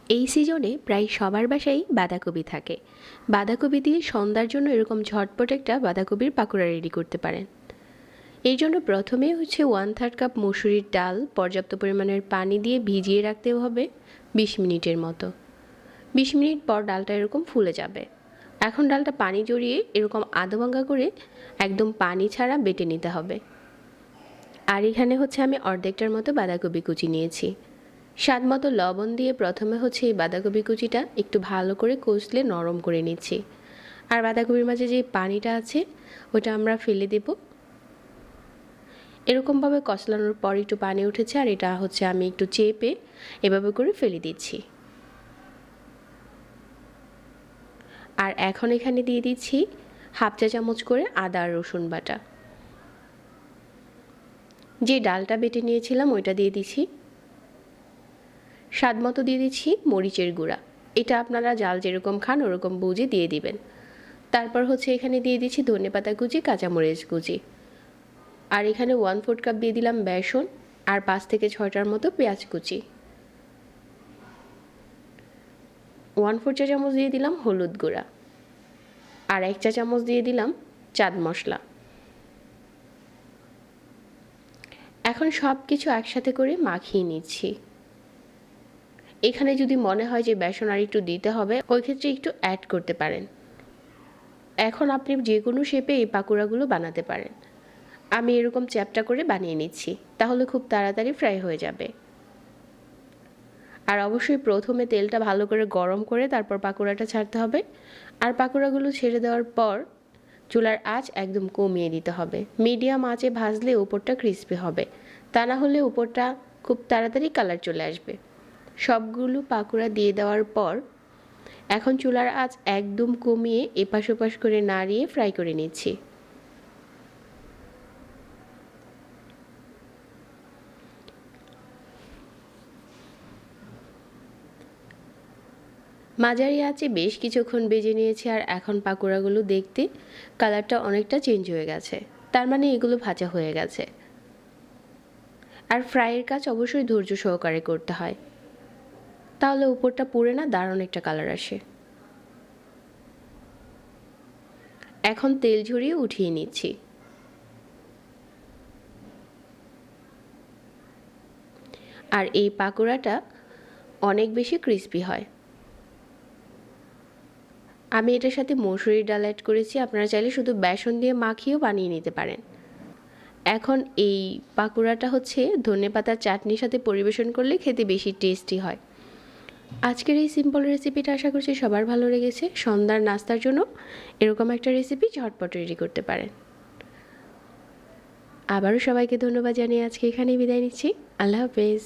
এই সিজনে প্রায় সবার বাসায় বাঁধাকপি থাকে। বাঁধাকপি দিয়ে সন্ধ্যার জন্য এরকম ঝটপট একটা বাঁধাকপির পাকোড়া রেডি করতে পারেন। এই জন্য প্রথমে 1/3 কাপ মসুরির ডাল পর্যাপ্ত পরিমাণের পানি দিয়ে ভিজিয়ে রাখতে হবে 20 মিনিটের মতো। 20 মিনিট পর ডালটা এরকম ফুলে যাবে। এখন ডালটা পানি জড়িয়ে এরকম আধা ভাঙা করে একদম পানি ছাড়া বেটে নিতে হবে। আর এখানে আমি অর্ধেকটার মতো বাঁধাকপি কুচি নিয়েছি। স্বাদ মতো লবণ দিয়ে প্রথমে এই বাঁধাকপি কুচিটা একটু ভালো করে কষলে নরম করে নিচ্ছি। আর বাঁধাকপির মাঝে যে পানিটা আছে ওটা আমরা ফেলে দেব। এরকমভাবে কষলানোর পর একটু পানি উঠেছে, আর এটা আমি একটু চেপে এভাবে করে ফেলে দিচ্ছি। আর এখন এখানে দিয়ে দিচ্ছি 1/2 চা চামচ করে আদা আর রসুন বাটা। যে ডালটা বেটে নিয়েছিলাম ওইটা দিয়ে দিচ্ছি। স্বাদ মতো দিয়ে দিচ্ছি মরিচের গুঁড়া। এটা আপনারা জাল যেরকম খান ওরকম বুঝে দিয়ে দিবেন। তারপর এখানে দিয়ে দিচ্ছি ধনেপাতা কুচি, কাঁচামরিচ কুচি। আর এখানে 1/4 কাপ দিয়ে দিলাম বেসন, আর 5 থেকে 6টার মতো পেঁয়াজ কুচি। 1/4 চা চামচ দিয়ে দিলাম হলুদ গুঁড়া, আর 1 চা চামচ দিয়ে দিলাম চাট মশলা। এখন সব কিছু একসাথে করে মাখিয়ে নিচ্ছি। এখানে যদি মনে হয় যে বেসন আর একটু দিতে হবে, ওই ক্ষেত্রে একটু অ্যাড করতে পারেন। এখন আপনি যে কোনো শেপে এই পাকোড়াগুলো বানাতে পারেন। আমি এরকম চ্যাপটা করে বানিয়ে নিচ্ছি, তাহলে খুব তাড়াতাড়ি ফ্রাই হয়ে যাবে। আর অবশ্যই প্রথমে তেলটা ভালো করে গরম করে তারপর পাকোড়াটা ছাড়তে হবে। আর পাকোড়াগুলো ছেড়ে দেওয়ার পর চুলার আঁচ একদম কমিয়ে দিতে হবে। মিডিয়াম আঁচে ভাজলে উপরটা ক্রিস্পি হবে, তা না হলে উপরটা খুব তাড়াতাড়ি কালার চলে আসবে। সবগুলো পাকোড়া দিয়ে দেওয়ার পর এখন চুলার আঁচ একদম কমিয়ে এপাশ ওপাশ করে নাড়িয়ে ফ্রাই করে নিচ্ছি। মাঝারি আঁচে বেশ কিছুক্ষণ ভেজে নিয়েছি, আর এখন পাকোড়াগুলো দেখতে কালারটা অনেকটা চেঞ্জ হয়ে গেছে, তার মানে এগুলো ভাজা হয়ে গেছে। আর ফ্রাইয়ের কাজ অবশ্যই ধৈর্য সহকারে করতে হয়, তাহলে উপরটা পুড়ে না দারুণ একটা কালার আসে। এখন তেল ঝরিয়ে উঠিয়ে নিচ্ছি। আর এই পাকোড়াটা অনেক বেশি ক্রিস্পি হয়। আমি এটার সাথে মসুরির ডাল অ্যাড করেছি, আপনারা চাইলে শুধু বেসন দিয়ে মাখিয়েও বানিয়ে নিতে পারেন। এখন এই পাকোড়াটা ধনেপাতার চাটনির সাথে পরিবেশন করলে খেতে বেশি টেস্টি হয়। আজকের এই সিম্পল রেসিপিটা আশা করছি সবার ভালো লেগেছে। সন্ধ্যার নাস্তার জন্য এরকম একটা রেসিপি ঝটপট রেডি করতে পারেন। আবারও সবাইকে ধন্যবাদ জানিয়ে আজকে এখানেই বিদায় নিচ্ছি। আল্লাহ হাফেজ।